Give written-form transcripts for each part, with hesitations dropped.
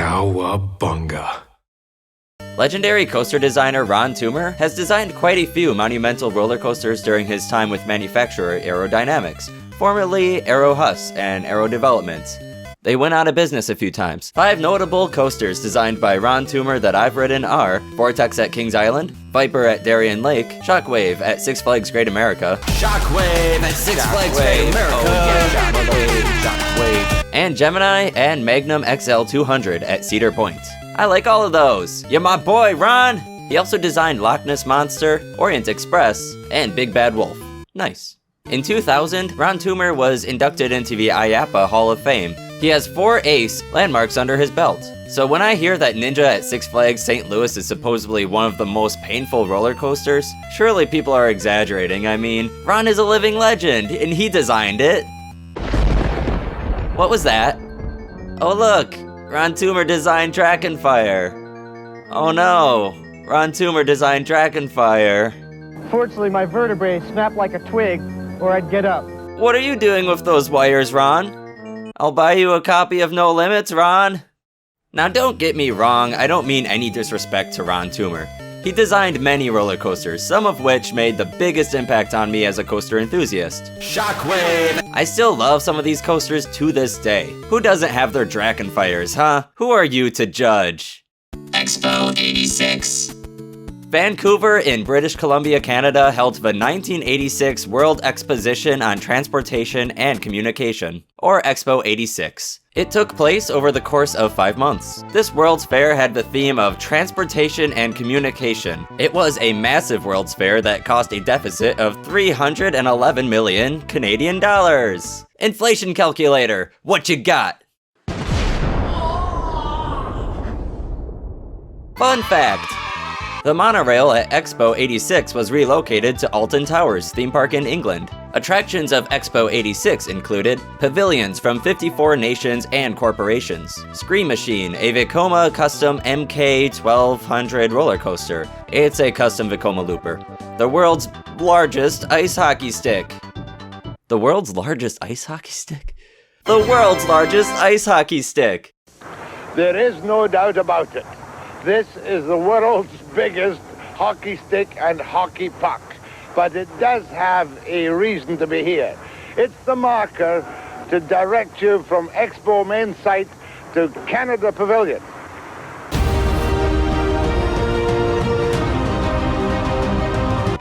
Cowabunga. Legendary coaster designer Ron Toomer has designed quite a few monumental roller coasters during his time with manufacturer Aerodynamics, formerly Arrow Huss and Arrow Development. They went out of business a few times. 5 notable coasters designed by Ron Toomer that I've ridden are Vortex at Kings Island, Viper at Darien Lake, Shockwave at Six Flags Great America, Shockwave at Six Flags Great America, Shockwave, and Gemini and Magnum XL 200 at Cedar Point. I like all of those. You're my boy, Ron! He also designed Loch Ness Monster, Orient Express, and Big Bad Wolf. Nice. In 2000, Ron Toomer was inducted into the IAAPA Hall of Fame. He has 4 ACE landmarks under his belt. So when I hear that Ninja at Six Flags St. Louis is supposedly one of the most painful roller coasters, surely people are exaggerating. I mean, Ron is a living legend, and he designed it. What was that? Oh look, Ron Toomer designed Dragonfire. Oh no, Ron Toomer designed Dragonfire. Fortunately, my vertebrae snapped like a twig, or I'd get up. What are you doing with those wires, Ron? I'll buy you a copy of No Limits, Ron. Now don't get me wrong, I don't mean any disrespect to Ron Toomer. He designed many roller coasters, some of which made the biggest impact on me as a coaster enthusiast. Shockwave! I still love some of these coasters to this day. Who doesn't have their Dragonfires, huh? Who are you to judge? Expo 86. Vancouver in British Columbia, Canada held the 1986 World Exposition on Transportation and Communication, or Expo 86. It took place over the course of 5 months. This World's Fair had the theme of transportation and communication. It was a massive World's Fair that cost a deficit of 311 million Canadian dollars. Inflation calculator, what you got? Fun fact. The monorail at Expo 86 was relocated to Alton Towers theme park in England. Attractions of Expo 86 included pavilions from 54 nations and corporations, Scream Machine, a Vekoma custom MK1200 roller coaster. It's a custom Vekoma looper. The world's largest ice hockey stick. The world's largest ice hockey stick? The world's largest ice hockey stick. There is no doubt about it. This is the world's biggest hockey stick and hockey puck, but it does have a reason to be here. It's the marker to direct you from Expo main site to Canada Pavilion.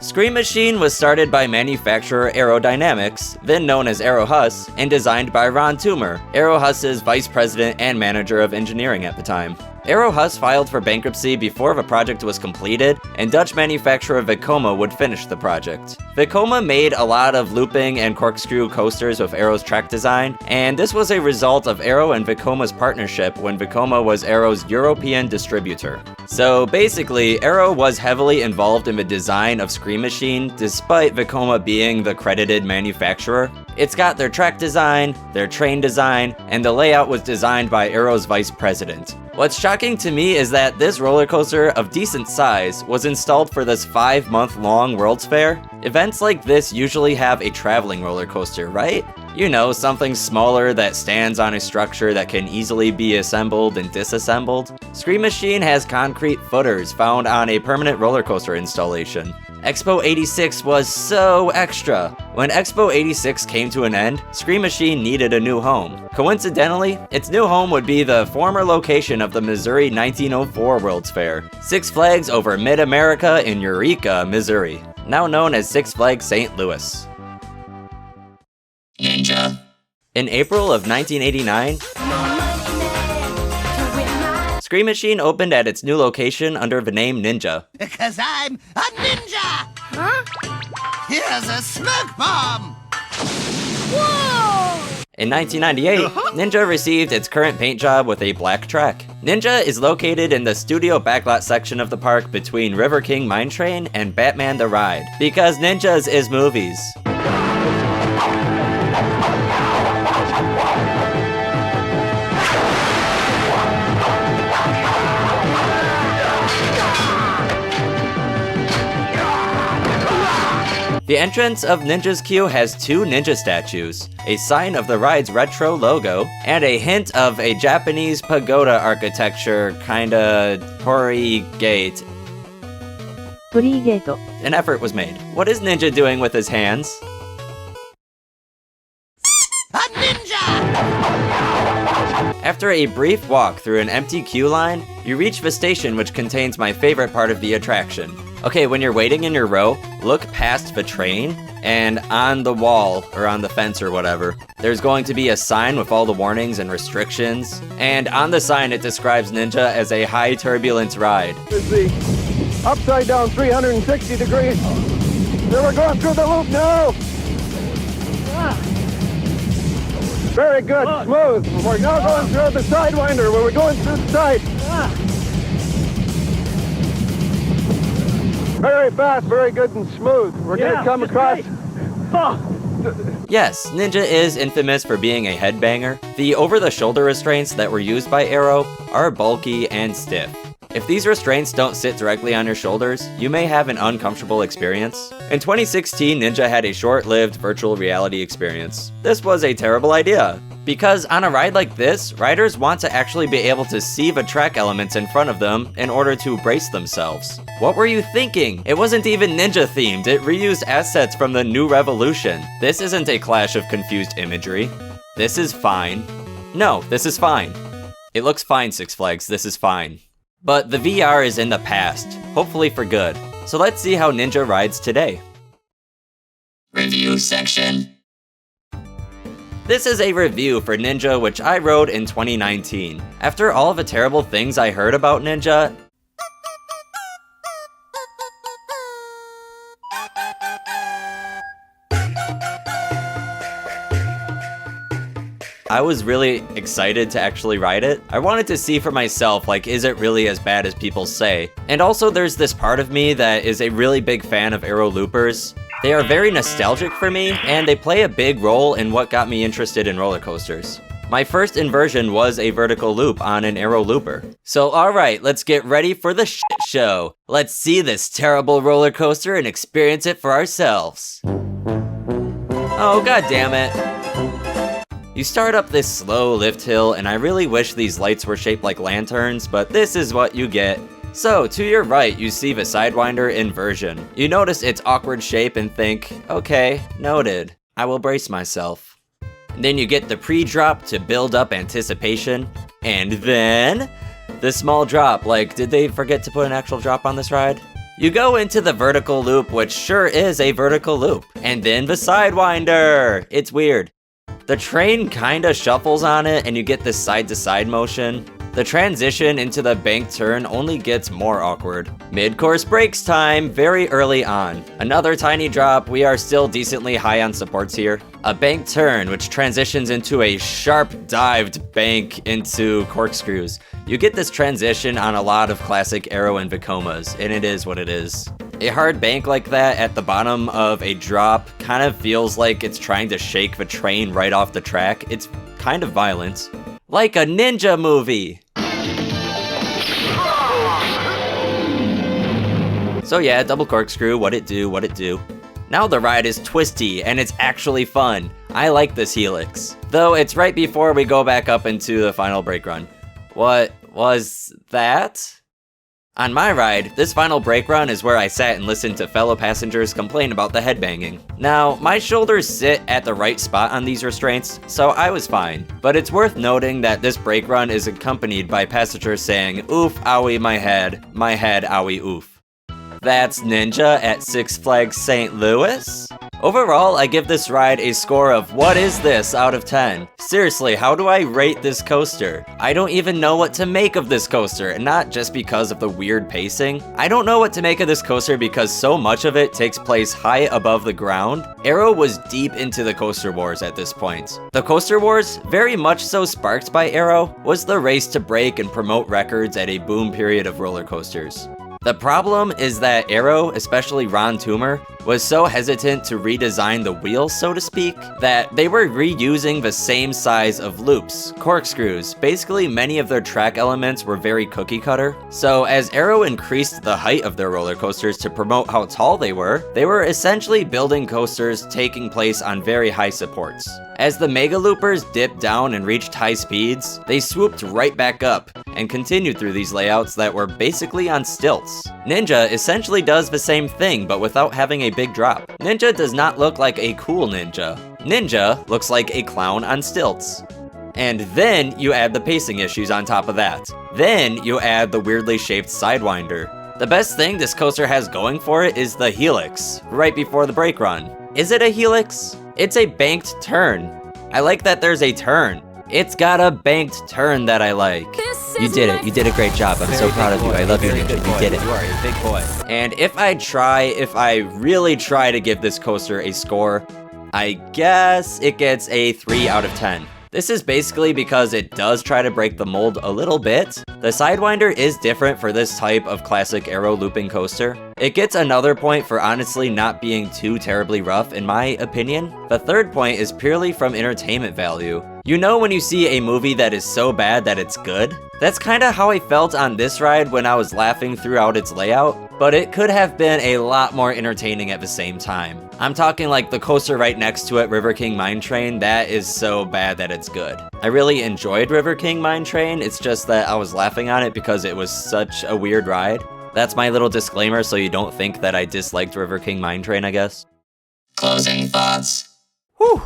Scream Machine was started by manufacturer Aerodynamics, then known as Arrow Huss, and designed by Ron Toomer, Arrow Huss's vice president and manager of engineering at the time. Arrow Huss filed for bankruptcy before the project was completed, and Dutch manufacturer Vekoma would finish the project. Vekoma made a lot of looping and corkscrew coasters with Arrow's track design, and this was a result of Arrow and Vekoma's partnership when Vekoma was Arrow's European distributor. So basically, Arrow was heavily involved in the design of Scream Machine, despite Vekoma being the credited manufacturer. It's got their track design, their train design, and the layout was designed by Arrow's vice president. What's shocking to me is that this roller coaster of decent size was installed for this 5-month-long World's Fair. Events like this usually have a traveling roller coaster, right? You know, something smaller that stands on a structure that can easily be assembled and disassembled. Scream Machine has concrete footers found on a permanent roller coaster installation. Expo 86 was so extra. When Expo 86 came to an end, Scream Machine needed a new home. Coincidentally, its new home would be the former location of the Missouri 1904 World's Fair, Six Flags over Mid-America in Eureka, Missouri, now known as Six Flags St. Louis. Ninja. In April of 1989, Scream Machine opened at its new location under the name Ninja. Because I'm a ninja! Huh? Here's a smoke bomb! Whoa! In 1998, Ninja received its current paint job with a black track. Ninja is located in the studio backlot section of the park between River King Mine Train and Batman the Ride, because Ninjas is movies. The entrance of Ninja's Queue has 2 ninja statues, a sign of the ride's retro logo, and a hint of a Japanese pagoda architecture, kinda torii gate. 鳥居ゲート An effort was made. What is Ninja doing with his hands? A ninja! After a brief walk through an empty queue line, you reach the station, which contains my favorite part of the attraction. Okay, when you're waiting in your row, look past the train, and on the wall, or on the fence or whatever, there's going to be a sign with all the warnings and restrictions, and on the sign it describes Ninja as a high turbulence ride. Is the upside down 360 degrees. Then we're going through the loop now. Very good, smooth. We're now going through the sidewinder where we're going through the side. Very fast, very good and smooth. We're going to come across. Yes, Ninja is infamous for being a headbanger. The over-the-shoulder restraints that were used by Arrow are bulky and stiff. If these restraints don't sit directly on your shoulders, you may have an uncomfortable experience. In 2016, Ninja had a short-lived virtual reality experience. This was a terrible idea, because on a ride like this, riders want to actually be able to see the track elements in front of them in order to brace themselves. What were you thinking? It wasn't even Ninja themed, it reused assets from the New Revolution. This isn't a clash of confused imagery. This is fine. No, this is fine. It looks fine, Six Flags, this is fine. But the VR is in the past, hopefully for good. So let's see how Ninja rides today. Review section. This is a review for Ninja which I wrote in 2019. After all the terrible things I heard about Ninja, I was really excited to actually ride it. I wanted to see for myself, like, is it really as bad as people say? And also there's this part of me that is a really big fan of Arrow loopers. They are very nostalgic for me, and they play a big role in what got me interested in roller coasters. My first inversion was a vertical loop on an Arrow looper. So alright, let's get ready for the shit show. Let's see this terrible roller coaster and experience it for ourselves. Oh, god damn it. You start up this slow lift hill, and I really wish these lights were shaped like lanterns, but this is what you get. So, to your right, you see the Sidewinder inversion. You notice its awkward shape and think, okay, noted. I will brace myself. And then you get the pre-drop to build up anticipation, and then the small drop. Like, did they forget to put an actual drop on this ride? You go into the vertical loop, which sure is a vertical loop, and then the Sidewinder. It's weird. The train kinda shuffles on it, and you get this side-to-side motion. The transition into the bank turn only gets more awkward. Mid-course brakes time, very early on. Another tiny drop, we are still decently high on supports here. A bank turn, which transitions into a sharp dived bank into corkscrews. You get this transition on a lot of classic Arrow and Vekomas, and it is what it is. A hard bank like that at the bottom of a drop kind of feels like it's trying to shake the train right off the track. It's kind of violent. Like a ninja movie! So yeah, double corkscrew, what it do, what it do. Now the ride is twisty, and it's actually fun. I like this helix. Though it's right before we go back up into the final brake run. What was that? On my ride, this final brake run is where I sat and listened to fellow passengers complain about the headbanging. Now, my shoulders sit at the right spot on these restraints, so I was fine. But it's worth noting that this brake run is accompanied by passengers saying, "Oof, owie, my head, owie, oof." That's Ninja at Six Flags St. Louis? Overall, I give this ride a score of what is this out of 10. Seriously, how do I rate this coaster? I don't even know what to make of this coaster, and not just because of the weird pacing. I don't know what to make of this coaster because so much of it takes place high above the ground. Arrow was deep into the coaster wars at this point. The coaster wars, very much so sparked by Arrow, was the race to break and promote records at a boom period of roller coasters. The problem is that Arrow, especially Ron Toomer, was so hesitant to redesign the wheels, so to speak, that they were reusing the same size of loops, corkscrews. Basically, many of their track elements were very cookie cutter. So as Arrow increased the height of their roller coasters to promote how tall they were essentially building coasters taking place on very high supports. As the Mega Loopers dipped down and reached high speeds, they swooped right back up and continued through these layouts that were basically on stilts. Ninja essentially does the same thing, but without having a big drop. Ninja does not look like a cool ninja. Ninja looks like a clown on stilts. And then you add the pacing issues on top of that. Then you add the weirdly shaped Sidewinder. The best thing this coaster has going for it is the helix, right before the brake run. Is it a helix? It's a banked turn. I like that there's a turn. It's got a banked turn that I like. You did it. You did a great job. I'm so proud of you. I love you, Ninja. You did it. You are a big boy. And if I really try to give this coaster a score, I guess it gets a 3 out of 10. This is basically because it does try to break the mold a little bit. The Sidewinder is different for this type of classic Arrow looping coaster. It gets another point for honestly not being too terribly rough in my opinion. The third point is purely from entertainment value. You know when you see a movie that is so bad that it's good? That's kinda how I felt on this ride when I was laughing throughout its layout, but it could have been a lot more entertaining at the same time. I'm talking like the coaster right next to it, River King Mine Train, that is so bad that it's good. I really enjoyed River King Mine Train, it's just that I was laughing on it because it was such a weird ride. That's my little disclaimer so you don't think that I disliked River King Mine Train, I guess. Closing thoughts. Whew!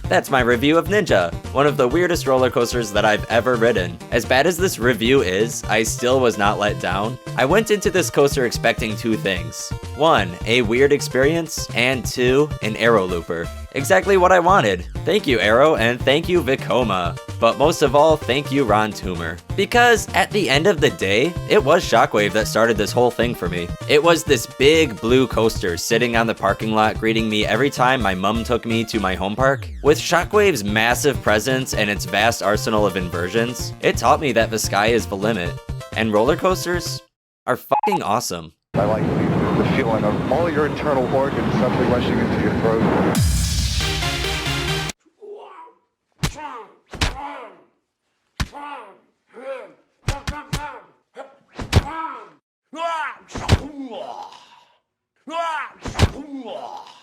That's my review of Ninja, one of the weirdest roller coasters that I've ever ridden. As bad as this review is, I still was not let down. I went into this coaster expecting 2 things. 1, a weird experience, and 2, an Arrow looper. Exactly what I wanted. Thank you, Arrow, and thank you, Vekoma. But most of all, thank you, Ron Toomer. Because at the end of the day, it was Shockwave that started this whole thing for me. It was this big blue coaster sitting on the parking lot greeting me every time my mum took me to my home park. With Shockwave's massive presence and its vast arsenal of inversions, it taught me that the sky is the limit. And roller coasters are fucking awesome. I like the feeling of all your internal organs suddenly rushing into your throat. Ah!